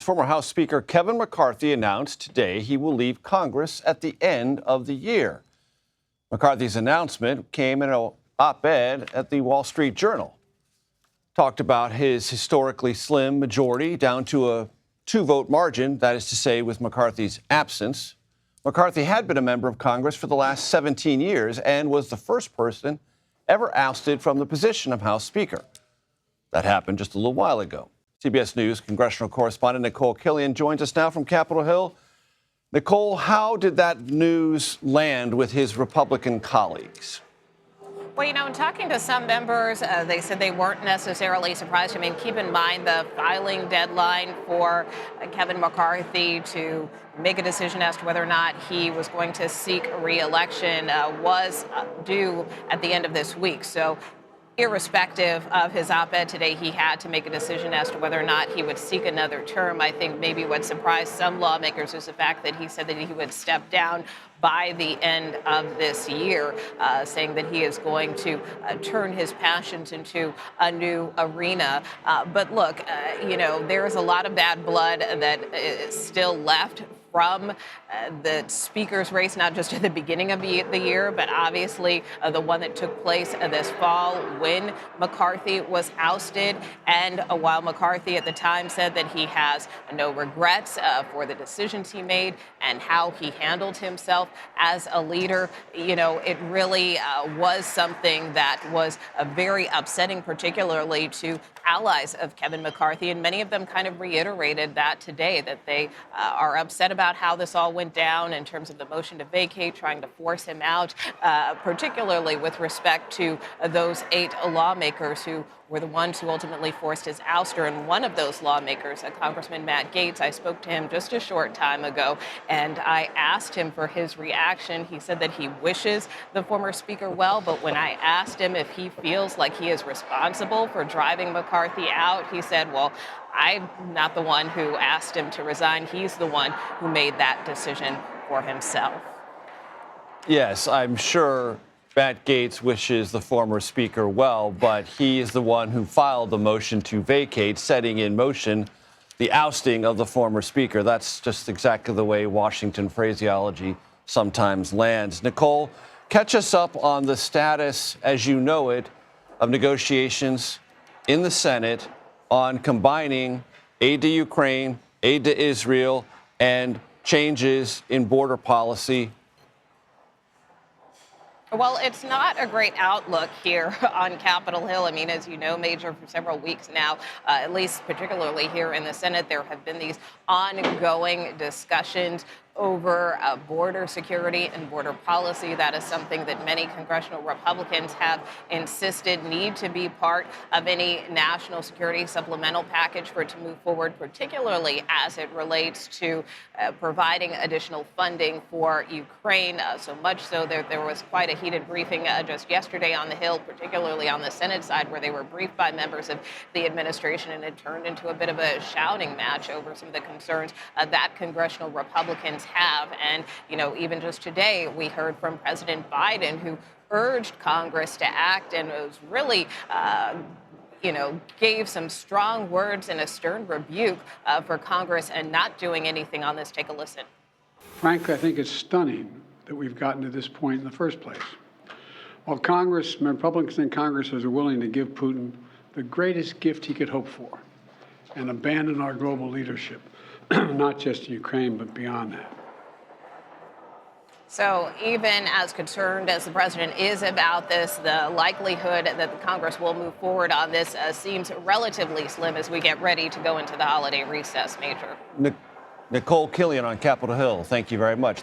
Former House Speaker Kevin McCarthy announced today he will leave Congress at the end of the year. McCarthy's announcement came in an op-ed at the Wall Street Journal. Talked about his historically slim majority down to a 2-vote margin, that is to say, with McCarthy's absence. McCarthy had been a member of Congress for the last 17 years and was the first person ever ousted from the position of House Speaker. That happened just a little while ago. CBS News congressional correspondent Nikole Killion joins us now from Capitol Hill. Nikole, how did that news land with his Republican colleagues? Well, in talking to some members, they said they weren't necessarily surprised. I mean, keep in mind the filing deadline for Kevin McCarthy to make a decision as to whether or not he was going to seek re-election was due at the end of this week. So irrespective of his op-ed today, he had to make a decision as to whether or not he would seek another term. I think maybe what surprised some lawmakers is the fact that he said that he would step down by the end of this year, saying that he is going to turn his passions into a new arena. But look, there is a lot of bad blood that is still left from the speaker's race, not just at the beginning of the year, but obviously the one that took place this fall when McCarthy was ousted. And while McCarthy at the time said that he has no regrets for the decisions he made and how he handled himself as a leader, it really was something that was very upsetting, particularly to allies of Kevin McCarthy. And many of them kind of reiterated that today, that they are upset about how this all went down in terms of the motion to vacate, trying to force him out, particularly with respect to those 8 lawmakers who were the ones who ultimately forced his ouster. And one of those lawmakers, Congressman Matt Gaetz, I spoke to him just a short time ago, and I asked him for his reaction. He said that he wishes the former speaker well, but when I asked him if he feels like he is responsible for driving McCarthy out, he said, well, I'm not the one who asked him to resign. He's the one who made that decision for himself. Yes, I'm sure Matt Gaetz wishes the former speaker well, but he is the one who filed the motion to vacate, setting in motion the ousting of the former speaker. That's just exactly the way Washington phraseology sometimes lands. Nikole, catch us up on the status, as you know it, of negotiations in the Senate on combining aid to Ukraine, aid to Israel, and changes in border policy. Well, it's not a great outlook here on Capitol Hill. I mean, as you know, Major, for several weeks now, at least particularly here in the Senate, there have been these ongoing discussions over border security and border policy. That is something that many congressional Republicans have insisted need to be part of any national security supplemental package for it to move forward, particularly as it relates to providing additional funding for Ukraine. So much so that there was quite a heated briefing just yesterday on the Hill, particularly on the Senate side, where they were briefed by members of the administration, and it turned into a bit of a shouting match over some of the concerns that congressional Republicans have. And, even just today, we heard from President Biden, who urged Congress to act and was really gave some strong words and a stern rebuke for Congress and not doing anything on this. Take a listen. Frankly, I think it's stunning that we've gotten to this point in the first place. While Republicans in Congress are willing to give Putin the greatest gift he could hope for and abandon our global leadership, not just in Ukraine, but beyond that. So even as concerned as the president is about this, the likelihood that the Congress will move forward on this seems relatively slim as we get ready to go into the holiday recess, Major. Nikole Killion on Capitol Hill, thank you very much.